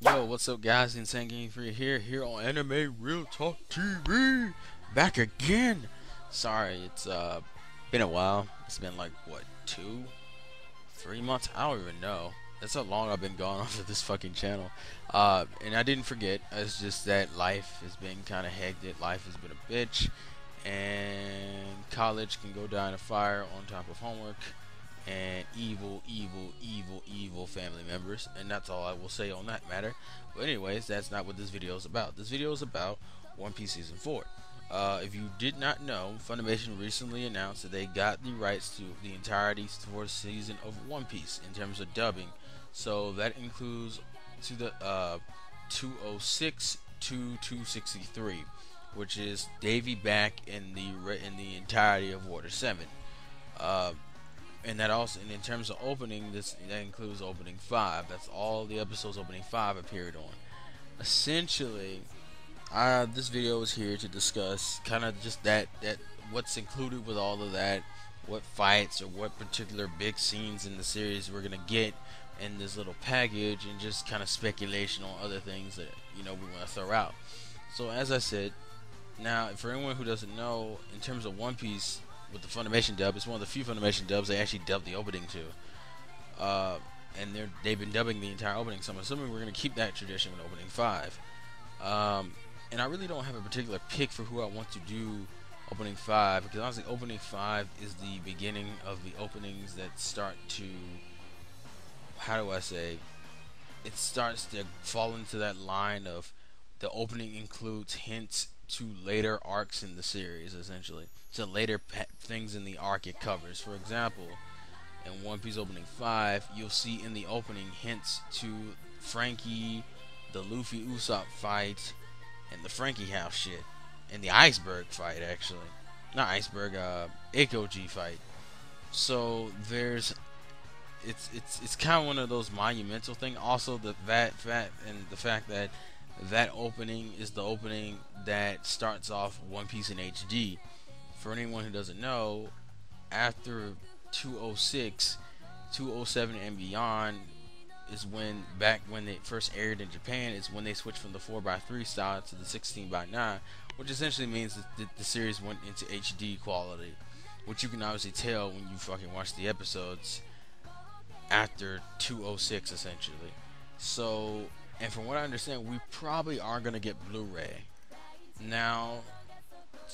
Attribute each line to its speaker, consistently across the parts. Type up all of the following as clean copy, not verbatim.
Speaker 1: Yo, what's up, guys? Insane GameFreak here on Anime Real Talk TV, back again. Sorry, it's been a while. It's been like what, 3 months? I don't even know. That's how long I've been gone off of this fucking channel. And I didn't forget. It's just that life has been kind of hectic. Life has been a bitch, and college can go down a fire on top of homework and evil family members, and that's all I will say on that matter. But anyways, that's not what this video is about. This video is about One Piece Season 4. If you did not know, Funimation recently announced that they got the rights to the entirety for season of One Piece in terms of dubbing. So that includes to the 206 to 263, which is Davy back in the entirety of Water 7. Uh, and that also, and in terms of opening, that includes opening 5. That's all the episodes opening 5 appeared on. Essentially, this video is here to discuss kind of just that what's included with all of that, what fights or what particular big scenes in the series we're gonna get in this little package, and just kind of speculation on other things that we want to throw out. So as I said, now for anyone who doesn't know, in terms of One Piece, with the Funimation dub, it's one of the few Funimation dubs they actually dubbed the opening to. And they've been dubbing the entire opening, so I'm assuming we're going to keep that tradition with opening 5. And I really don't have a particular pick for who I want to do opening 5, because honestly opening 5 is the beginning of the openings that start to, how do I say, it starts to fall into that line of the opening includes hints to later arcs in the series, essentially, to later things in the arc it covers. For example, in One Piece opening 5, you'll see in the opening hints to Frankie, the Luffy Usopp fight, and the Frankie House shit, and the Iceberg fight, actually, not Iceberg, Ikoji fight. So there's, it's kind of one of those monumental thing. Also, the fact that that opening is the opening that starts off One Piece in HD. For anyone who doesn't know, after 206, 207 and beyond is when, back when it first aired in Japan, is when they switched from the 4x3 style to the 16:9, which essentially means that the series went into HD quality, which you can obviously tell when you fucking watch the episodes after 206, essentially. So, and from what I understand, we probably are going to get Blu-ray. Now,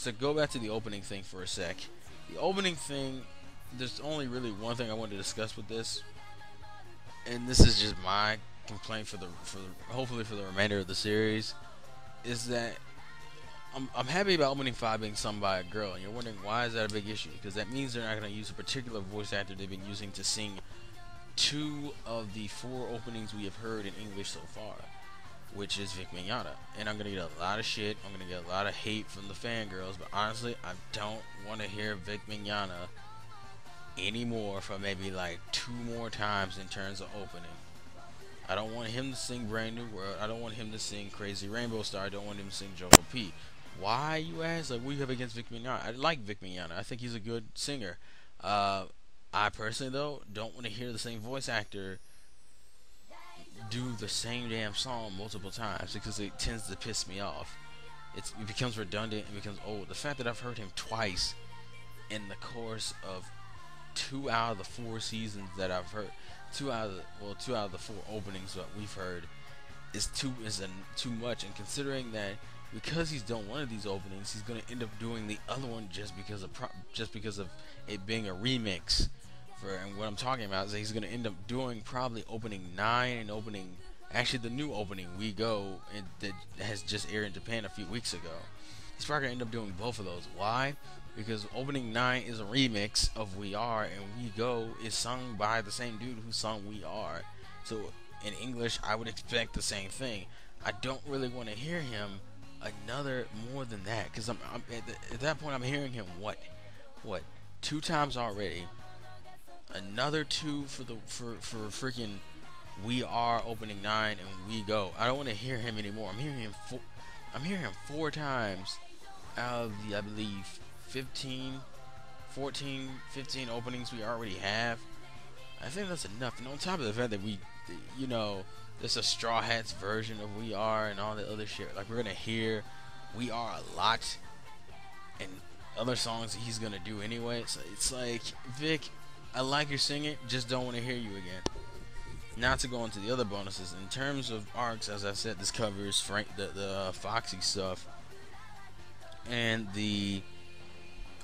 Speaker 1: to go back to the opening thing for a sec, the opening thing, there's only really one thing I want to discuss with this, and this is just my complaint for hopefully for the remainder of the series, is that I'm happy about opening 5 being sung by a girl, and you're wondering why is that a big issue? Because that means they're not going to use a particular voice actor they've been using to sing 2 of the 4 openings we have heard in English so far, which is Vic Mignogna. And I'm gonna get a lot of shit, I'm gonna get a lot of hate from the fangirls, but honestly, I don't want to hear Vic Mignogna anymore for maybe like 2 more times in terms of opening. I don't want him to sing Brand New World, I don't want him to sing Crazy Rainbow Star, I don't want him to sing Joker P. Why, you ask? Like, what do you have against Vic Mignogna? I like Vic Mignogna, I think he's a good singer. I personally, though, don't want to hear the same voice actor do the same damn song multiple times, because it tends to piss me off. It becomes redundant and becomes old. The fact that I've heard him twice in the course of 2 out of the 4 seasons that I've heard, 2 out of the 4 openings that we've heard, is too much. And considering that because he's done one of these openings, he's gonna end up doing the other one just because of it being a remix. And what I'm talking about is that he's going to end up doing probably opening 9 and actually the new opening, We Go, and that has just aired in Japan a few weeks ago. He's probably going to end up doing both of those. Why? Because opening 9 is a remix of We Are, and We Go is sung by the same dude who sung We Are. So in English, I would expect the same thing. I don't really want to hear him another more than that, because I'm at that point I'm hearing him what 2 times already. Another 2 for freaking We Are opening 9 and We Go. I don't want to hear him anymore. I'm hearing him 4 times out of the, I believe, 15 openings we already have. I think that's enough. And on top of the fact that we, This is Straw Hat's version of We Are and all the other shit. Like, we're gonna hear We Are a lot, and other songs that he's gonna do anyway. So it's like, Vic, I like your singing, just don't want to hear you again. Not to go into the other bonuses, in terms of arcs, as I said, this covers the Foxy stuff and the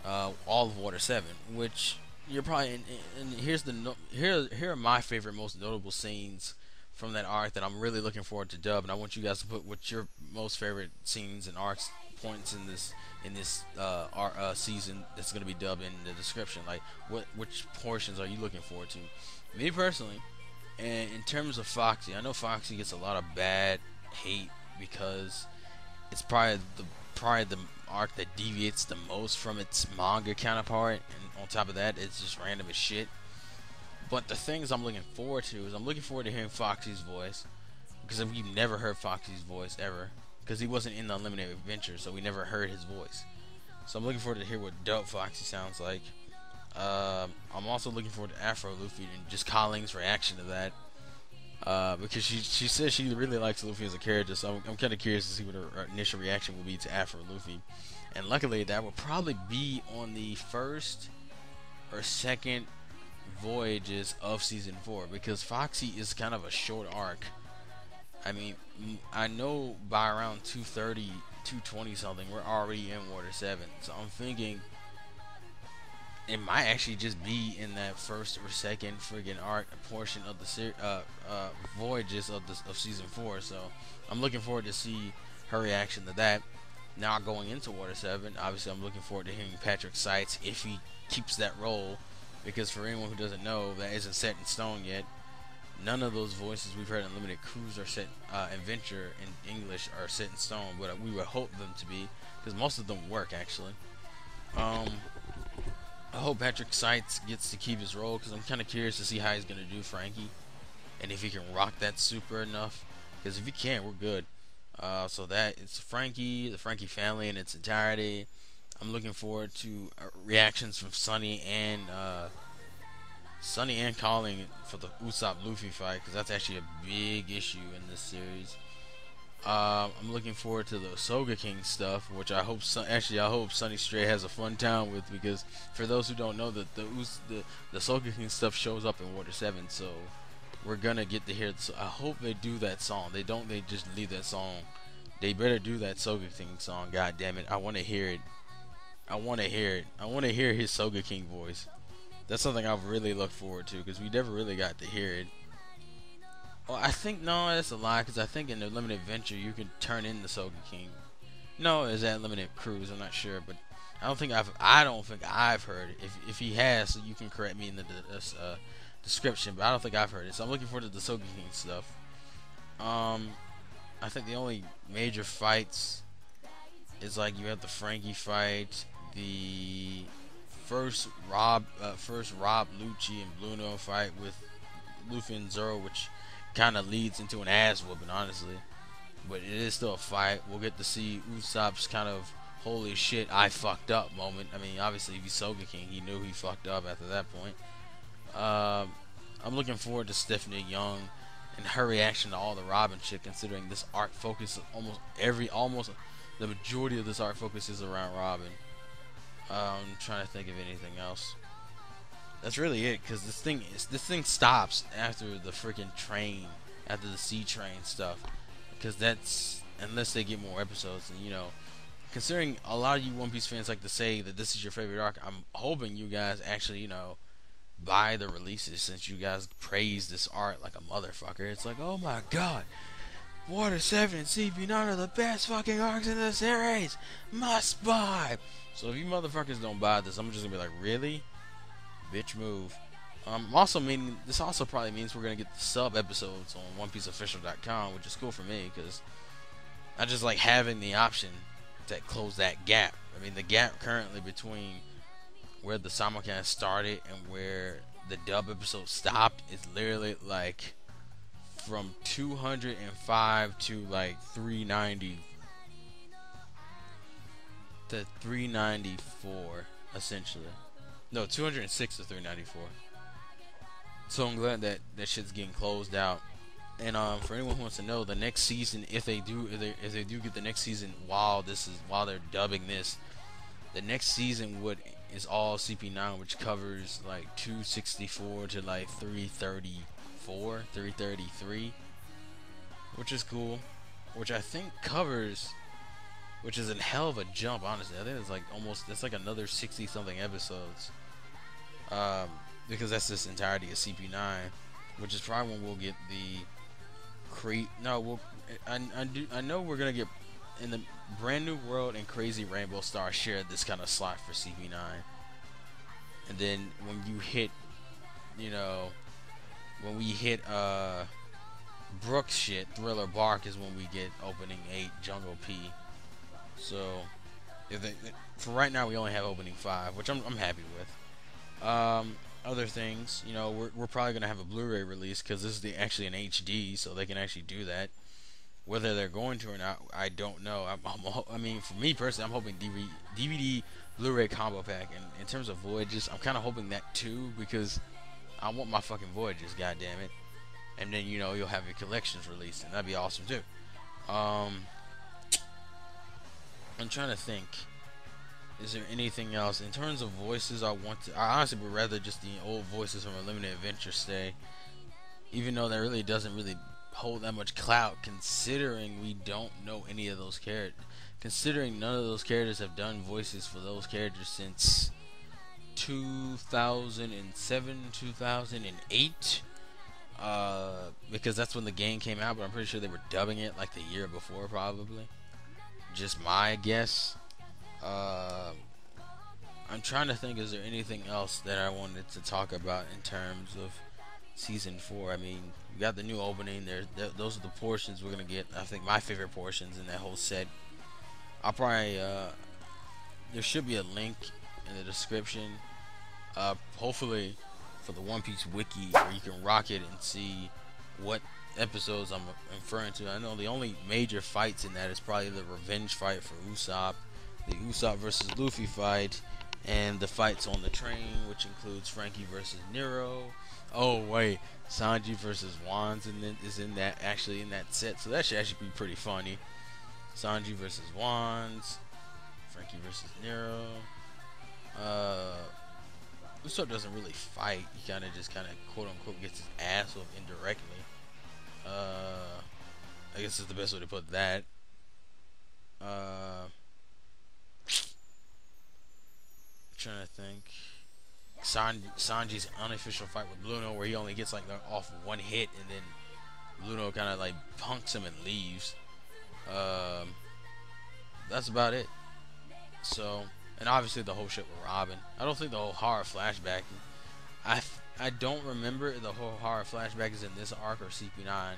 Speaker 1: all of Water 7, which you're probably. And here's here are my favorite, most notable scenes from that arc that I'm really looking forward to dub, and I want you guys to put what your most favorite scenes and arcs points in this season that's gonna be dubbed in the description. Like, which portions are you looking forward to? Me personally, and in terms of Foxy, I know Foxy gets a lot of bad hate because it's probably the arc that deviates the most from its manga counterpart, and on top of that, it's just random as shit. But the things I'm looking forward to is I'm looking forward to hearing Foxy's voice, because we've never heard Foxy's voice ever, because he wasn't in the Unlimited Adventure, so we never heard his voice. So I'm looking forward to hear what dope Foxy sounds like. I'm also looking forward to Afro Luffy and just Colleen's reaction to that. Because she says she really likes Luffy as a character, so I'm kind of curious to see what her initial reaction will be to Afro Luffy. And luckily, that will probably be on the first or second voyages of season 4, because Foxy is kind of a short arc. I mean, I know by around 230, 220 something, we're already in Water 7, so I'm thinking it might actually just be in that first or second friggin' arc portion of the voyages of season 4. So I'm looking forward to see her reaction to that. Now going into Water 7, obviously I'm looking forward to hearing Patrick Seitz if he keeps that role, because for anyone who doesn't know, that isn't set in stone yet. None of those voices we've heard in Limited Cruise are set, Adventure in English are set in stone, but we would hope them to be, because most of them work actually. I hope Patrick Seitz gets to keep his role, because I'm kind of curious to see how he's going to do Frankie, and if he can rock that super enough, because if he can, we're good. So that it's Frankie, the Frankie family in its entirety. I'm looking forward to reactions from Sunny and Colin for the Usopp Luffy fight, because that's actually a big issue in this series. I'm looking forward to the Soga King stuff, which I hope I hope Sunny Stray has a fun time with, because for those who don't know, the Soga King stuff shows up in Water 7, so we're gonna get to hear. So I hope they do that song. They just leave that song. They better do that Soga King song. God damn it, I want to hear it. I want to hear it. I want to hear his Soga King voice. That's something I've really looked forward to, because we never really got to hear it. Well, I think, no, that's a lie, because I think in the Limited Adventure you can turn in the Soga King. No, is that Limited Cruise? I'm not sure, but I don't think I've heard it. If he has, you can correct me in the description, but I don't think I've heard it. So I'm looking forward to the Soga King stuff. I think the only major fights is like you have the Frankie fight, the first Rob Lucci and Bluno fight with Luffy and Zoro, which kind of leads into an ass whooping, honestly, but it is still a fight. We'll get to see Usopp's kind of holy shit I fucked up moment. I mean, obviously if he's Soga King, he knew he fucked up after that point. I'm looking forward to Stephanie Young and her reaction to all the Robin shit, considering this arc focuses almost the majority of this arc focuses around Robin. I'm trying to think of anything else. That's really it, because this thing stops after the freaking train, after the sea train stuff, because that's, unless they get more episodes. And you know, considering a lot of you One Piece fans like to say that this is your favorite arc, I'm hoping you guys actually, you know, buy the releases, since you guys praise this art like a motherfucker. It's like, oh my god, Water 7 and CP9 are the best fucking arcs in the series, must buy. So if you motherfuckers don't buy this, I'm just gonna be like, really? Bitch move. This also probably means we're gonna get the sub episodes on OnePieceOfficial.com, which is cool for me, because I just like having the option to close that gap. I mean, the gap currently between where the simulcast started and where the dub episode stopped is literally like from 205 to like 390 to 394, essentially. No, 206 to 394. So I'm glad that shit's getting closed out. And for anyone who wants to know, the next season, if they do get the next season while they're dubbing this, the next season is all CP9, which covers like 264 to like 334, 333, which is cool. Which I think covers, which is a hell of a jump, honestly. I think it's like that's like another 60 something episodes. Because that's this entirety of CP9, which is probably when we'll get the I know we're gonna get in the Brand New World and Crazy Rainbow Star shared this kind of slot for CP9, and then when you hit, when we hit Brooks shit, Thriller Bark is when we get opening 8 Jungle P. So for right now we only have opening 5, which I'm happy with. Other things, we're probably gonna have a Blu-ray release because this is actually an HD, so they can actually do that. Whether they're going to or not, I don't know. I mean, for me personally, I'm hoping DVD Blu-ray combo pack. And in terms of Voyages, I'm kind of hoping that too, because I want my fucking Voyages, goddammit. And then you'll have your collections released, and that'd be awesome too. I'm trying to think. Is there anything else in terms of voices I honestly would rather just the old voices from a limited adventure stay, even though that really doesn't really hold that much clout, considering we don't know any of those characters, considering none of those characters have done voices for those characters since 2007, 2008, because that's when the game came out, but I'm pretty sure they were dubbing it like the year before, probably. Just my guess. I'm trying to think, is there anything else that I wanted to talk about in terms of Season 4? I mean, we got the new opening. Those are the portions we're going to get. I think my favorite portions in that whole set. I'll probably, there should be a link in the description, hopefully for the One Piece wiki, where you can rock it and see what episodes I'm referring to. I know the only major fights in that is probably the revenge fight for Usopp, the Usopp versus Luffy fight, and the fights on the train, which includes Frankie versus Nero. Oh wait, Sanji versus Wands is in that set, so that should actually be pretty funny. Sanji versus Wands, Frankie versus Nero. Usopp doesn't really fight. He kind of quote unquote gets his ass whooped indirectly. I guess is the best way to put that. Trying to think. Sanji's unofficial fight with Bluno, where he only gets like off one hit, and then Bluno kind of like punks him and leaves. That's about it. So, and obviously the whole shit with Robin. I don't think the whole horror flashback. I don't remember the whole horror flashback is in this arc or CP9.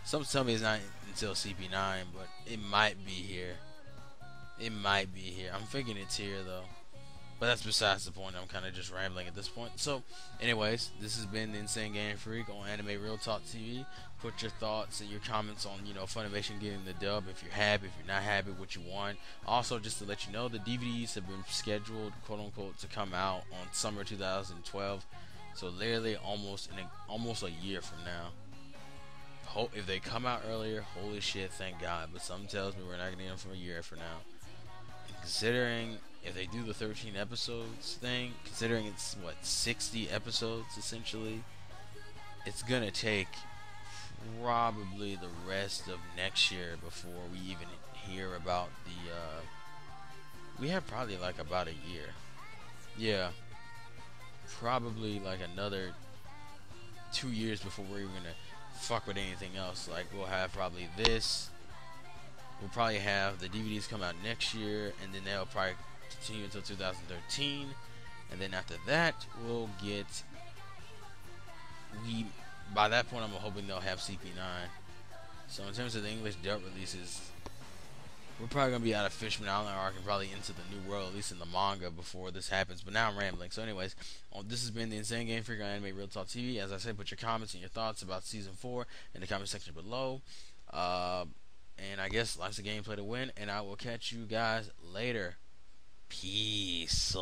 Speaker 1: Some tell me it's not until CP9, but it might be here. I'm thinking it's here though. But that's besides the point. I'm kind of just rambling at this point. So, anyways, this has been the Insane Game Freak on Anime Real Talk TV. Put your thoughts and your comments on, Funimation getting the dub. If you're happy, if you're not happy, what you want. Also, just to let you know, the DVDs have been scheduled, quote unquote, to come out on summer 2012. So, literally almost a year from now. If they come out earlier, holy shit, thank God. But something tells me we're not getting them for a year from now. And considering if they do the 13 episodes thing, considering it's 60 episodes essentially, it's gonna take probably the rest of next year before we even hear about we have probably like about a year. Yeah, probably like another 2 years before we're even gonna fuck with anything else. Like, we'll have probably this, we'll probably have the DVDs come out next year, and then they'll probably continue until 2013, and then after that we'll get by that point I'm hoping they'll have CP9. So in terms of the English dub releases, we're probably gonna be out of Fishman Island arc and probably into the New World, at least in the manga, before this happens. But now I'm rambling. So anyways, this has been the Insane Game Freak on Anime Real Talk TV. As I said, put your comments and your thoughts about Season 4 in the comment section below. And I guess life's a gameplay to win, and I will catch you guys later. Peace.